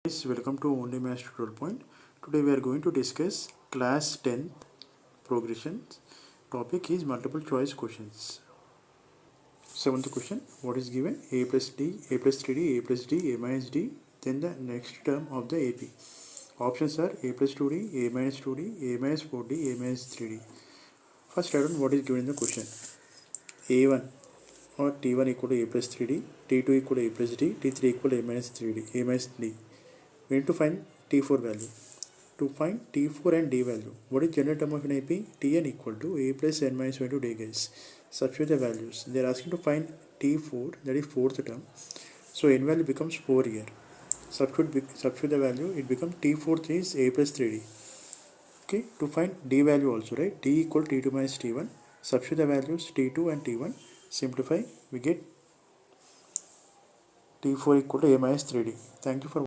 Guys, welcome to Only Maths Tutorial Point. Today we are going to discuss class 10th progressions. Topic is multiple choice questions. Seventh question, what is given? A plus D, A plus 3D, A plus D, A minus D, then the next term of the AP. Options are A plus 2D, A minus 2D, A minus 4D, A minus 3D. First write down what is given in the question. A1 or T1 equal to A plus 3D, T2 equal to A plus D, T3 equal to A minus 3D, A minus D. We need to find T4 value. To find T4 and D value, what is general term of an AP? Tn equal to A plus n minus 1 to D, guys. Substitute the values. They are asking to find T4, that is fourth term. So n value becomes 4 here. Substitute the value, it becomes T4 is A plus 3D. Okay, to find D value also, right? D equal to T2 minus T1. Substitute the values T2 and T1. Simplify, we get T4 equal to A minus 3D. Thank you for